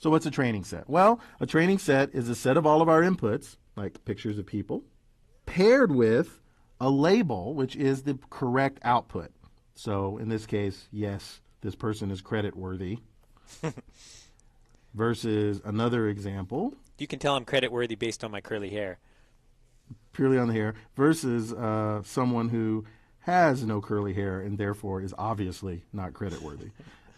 So what's a training set? Well, a training set is a set of all of our inputs, like pictures of people, paired with a label, which is the correct output. So in this case, yes, this person is credit worthy. Versus another example. You can tell I'm credit worthy based on my curly hair. Purely on the hair. Versus someone who has no curly hair and therefore is obviously not credit worthy.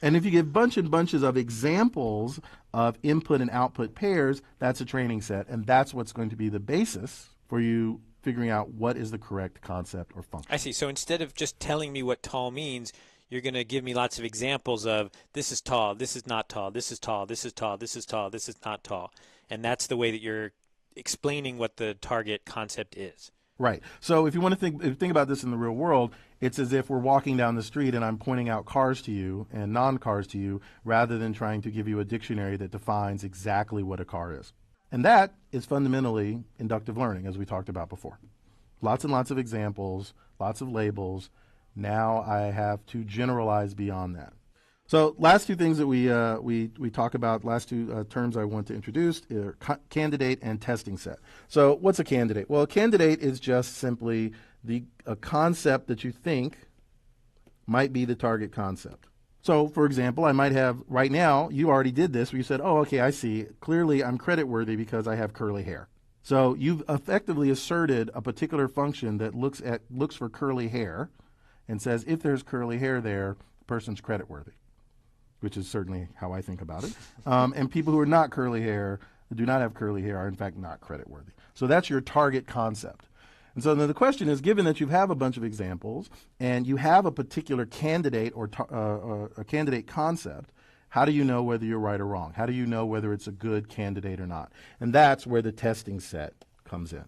And if you give bunches of examples of input and output pairs, that's a training set. And that's what's going to be the basis for you figuring out what is the correct concept or function. I see. So instead of just telling me what tall means, you're going to give me lots of examples of this is tall, this is not tall, this is tall, this is tall, this is tall, this is not tall. And that's the way that you're explaining what the target concept is. Right. So if you want to think about this in the real world, it's as if we're walking down the street and I'm pointing out cars to you and non-cars to you rather than trying to give you a dictionary that defines exactly what a car is. And that is fundamentally inductive learning, as we talked about before. Lots and lots of examples, lots of labels. Now I have to generalize beyond that. So last two things that we talk about, last two terms I want to introduce are candidate and testing set. So what's a candidate? Well, a candidate is just simply a concept that you think might be the target concept. So, for example, I might have, right now, you already did this, where you said, oh, okay, I see. Clearly, I'm credit worthy because I have curly hair. So you've effectively asserted a particular function that looks for curly hair and says if there's curly hair there, the person's credit worthy, which is certainly how I think about it. And people who are not curly hair, who do not have curly hair, are in fact not credit worthy. So that's your target concept. And so then the question is, given that you have a bunch of examples and you have a particular candidate or a candidate concept, how do you know whether you're right or wrong? How do you know whether it's a good candidate or not? And that's where the testing set comes in.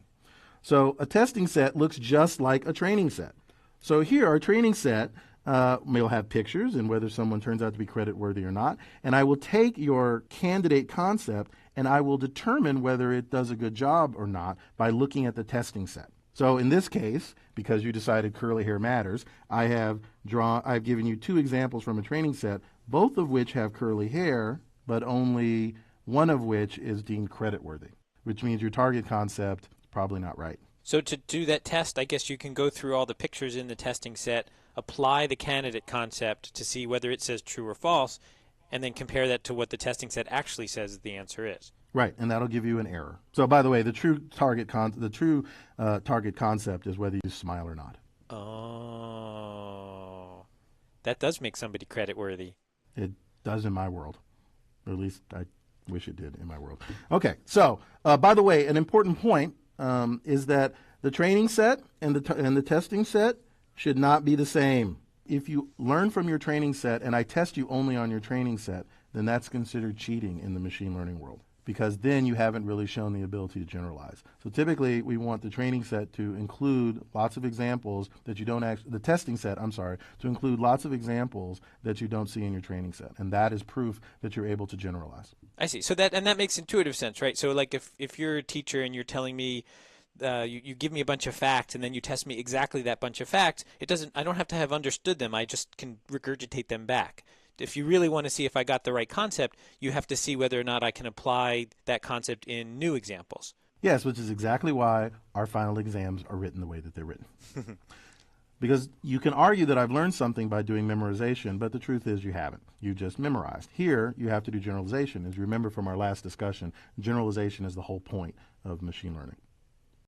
So a testing set looks just like a training set. So here, our training set will have pictures and whether someone turns out to be credit worthy or not. And I will take your candidate concept and I will determine whether it does a good job or not by looking at the testing set. So in this case, because you decided curly hair matters, I've given you two examples from a training set, both of which have curly hair, but only one of which is deemed credit worthy, which means your target concept is probably not right. So to do that test, I guess you can go through all the pictures in the testing set, apply the candidate concept to see whether it says true or false, and then compare that to what the testing set actually says the answer is. Right, and that'll give you an error. So, by the way, the true target concept is whether you smile or not. Oh, that does make somebody credit worthy. It does in my world, or at least I wish it did in my world. Okay, so by the way, an important point is that the training set and the testing set should not be the same. If you learn from your training set and I test you only on your training set, then that's considered cheating in the machine learning world, because then you haven't really shown the ability to generalize. So typically we want the training set to include lots of examples that you don't the testing set, to include lots of examples that you don't see in your training set. And that is proof that you're able to generalize. I see. So that makes intuitive sense, right? So like if you're a teacher and you're telling me, you give me a bunch of facts and then you test me exactly that bunch of facts, I don't have to have understood them. I just can regurgitate them back. If you really want to see if I got the right concept, you have to see whether or not I can apply that concept in new examples. Yes, which is exactly why our final exams are written the way that they're written. Because you can argue that I've learned something by doing memorization, but the truth is you haven't. You just memorized. Here, you have to do generalization. As you remember from our last discussion, generalization is the whole point of machine learning.